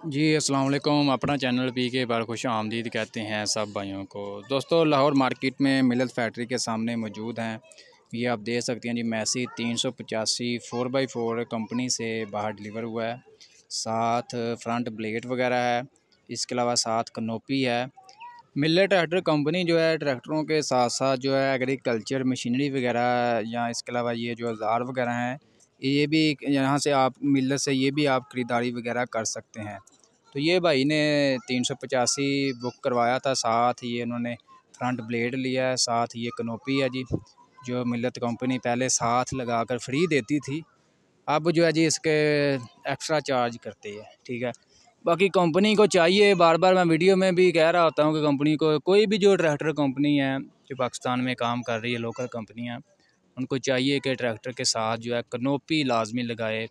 जी अस्सलाम वालेकुम। अपना चैनल पी के बार खुश आमदीद कहते हैं सब भाइयों को। दोस्तों लाहौर मार्केट में मिलत फैक्ट्री के सामने मौजूद हैं। ये आप देख सकते हैं जी, मैसी 385 4x4 कंपनी से बाहर डिलीवर हुआ है। साथ फ्रंट ब्लेड वगैरह है, इसके अलावा साथ कनोपी है। मिलत ट्रैक्टर कंपनी जो है ट्रैक्टरों के साथ साथ जो है एग्रीकल्चर मशीनरी वगैरह या इसके अलावा ये जो औज़ार वगैरह हैं, ये भी यहाँ से आप मिलत से ये भी आप ख़रीदारी वगैरह कर सकते हैं। तो ये भाई ने 385 बुक करवाया था, साथ ये इन्होंने फ्रंट ब्लेड लिया है, साथ ये कनोपी है जी, जो मिलत कंपनी पहले साथ लगा कर फ्री देती थी, अब जो है जी इसके एक्स्ट्रा चार्ज करती है। ठीक है, बाकी कंपनी को चाहिए, बार बार मैं वीडियो में भी कह रहा होता हूँ कि कंपनी को कोई भी जो ट्रैक्टर कंपनी है जो पाकिस्तान में काम कर रही है, लोकल कंपनियाँ, उनको चाहिए कि ट्रैक्टर के साथ जो है कनोपी लाजमी लगाए।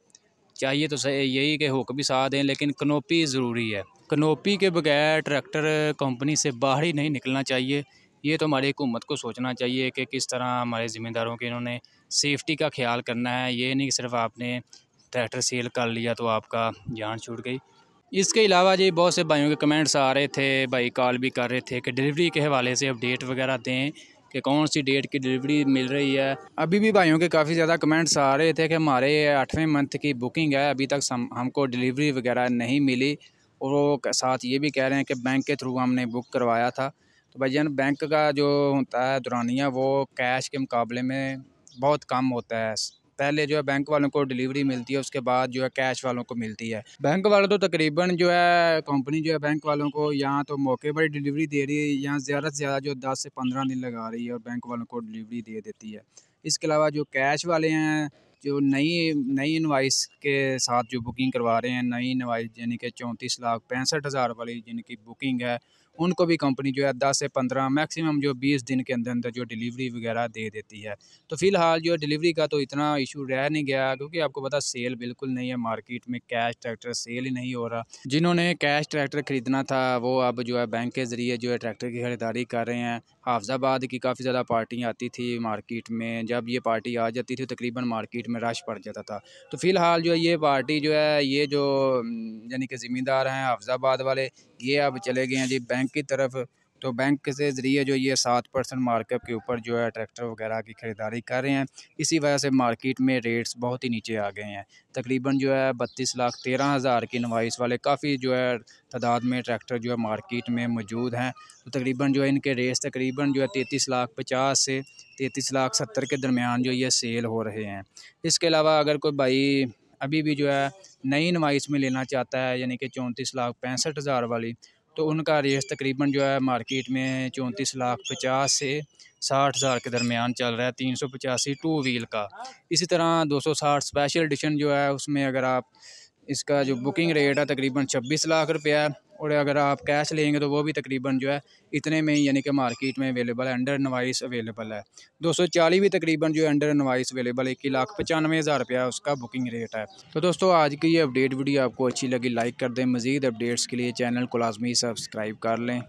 चाहिए तो सही यही कि हुक भी साथ दें, लेकिन कनोपी ज़रूरी है। कनोपी के बगैर ट्रैक्टर कंपनी से बाहर ही नहीं निकलना चाहिए। ये तो हमारी हुकूमत को सोचना चाहिए कि किस तरह हमारे ज़िम्मेदारों के इन्होंने सेफ्टी का ख्याल करना है। ये नहीं कि सिर्फ आपने ट्रैक्टर सेल कर लिया तो आपका जान छूट गई। इसके अलावा जी बहुत से भाइयों के कमेंट्स आ रहे थे, भाई कॉल भी कर रहे थे कि डिलीवरी के हवाले से अपडेट वगैरह दें कि कौन सी डेट की डिलीवरी मिल रही है। अभी भी भाइयों के काफ़ी ज़्यादा कमेंट्स आ रहे थे कि हमारे 8वें मंथ की बुकिंग है, अभी तक हमको डिलीवरी वगैरह नहीं मिली। और वो साथ ये भी कह रहे हैं कि बैंक के थ्रू हमने बुक करवाया था। तो भाईजान बैंक का जो होता है दुरानिया, वो कैश के मुकाबले में बहुत कम होता है। पहले जो है बैंक वालों को डिलीवरी मिलती है, उसके बाद जो है कैश वालों को मिलती है। बैंक वालों तो तकरीबन जो है कंपनी जो है बैंक वालों को यहाँ तो मौके पर डिलीवरी दे रही है, यहाँ ज़्यादा से ज़्यादा जो 10 से 15 दिन लगा रही है और बैंक वालों को डिलीवरी दे देती है। इसके अलावा जो कैश वाले हैं, जो नई नई इनवाइस के साथ जो बुकिंग करवा रहे हैं, नई इनवाइस यानी कि 34,65,000 वाली जिनकी बुकिंग है, उनको भी कंपनी जो है 10 से 15 मैक्सिमम जो 20 दिन के अंदर अंदर जो डिलीवरी वगैरह दे देती है। तो फ़िलहाल जो डिलीवरी का तो इतना इशू रह नहीं गया, क्योंकि आपको पता सेल बिल्कुल नहीं है मार्केट में, कैश ट्रैक्टर सेल ही नहीं हो रहा। जिन्होंने कैश ट्रैक्टर ख़रीदना था वो अब जो है बैंक के ज़रिए जो है ट्रैक्टर की ख़रीदारी कर रहे हैं। हाफिज़ाबाद की काफ़ी ज़्यादा पार्टियाँ आती थी मार्केट में, जब ये पार्टी आ जाती थी तकरीबन मार्केट में रश पड़ जाता था। तो फ़िलहाल जो है ये पार्टी जो है, ये जो यानी कि ज़िम्मेदार हैं हाफिज़ाबाद वाले, ये अब चले गए हैं जी बैंक की तरफ। तो बैंक के ज़रिए जो ये 7% मार्कअप के ऊपर जो है ट्रैक्टर वगैरह की ख़रीदारी कर रहे हैं। इसी वजह से मार्केट में रेट्स बहुत ही नीचे आ गए हैं। तकरीबन जो है 32,13,000 की इनवाइस वाले काफ़ी जो है तादाद में ट्रैक्टर जो है मार्केट में मौजूद हैं। तो तकरीबन जो है इनके रेट्स तकरीबन जो है 33,50,000 से 33,70,000 के दरमियान जो ये सेल हो रहे हैं। इसके अलावा अगर कोई भाई अभी भी जो है नई इनवाइस में लेना चाहता है, यानी कि 34,65,000 वाली, तो उनका रेट तकरीबन जो है मार्केट में 34,50,000 से 60,000 के दरमियान चल रहा है, 385 टू व्हील का। इसी तरह 260 स्पेशल एडिशन जो है, उसमें अगर आप इसका जो बुकिंग रेट है तकरीबन 26 लाख रुपया है, और अगर आप कैश लेंगे तो वो भी तकरीबन जो है इतने में ही, यानी कि मार्केट में अवेलेबल है, अंडर इनवाइस अवेलेबल है। 240 भी तकरीबन जो है अंडर इनवाइस अवेलेबल है, 1,95,000 रुपया उसका बुकिंग रेट है। तो दोस्तों आज की ये अपडेट वीडियो आपको अच्छी लगी लाइक कर दें, मज़ीद अपडेट्स के लिए चैनल को लाजमी सब्सक्राइब कर लें।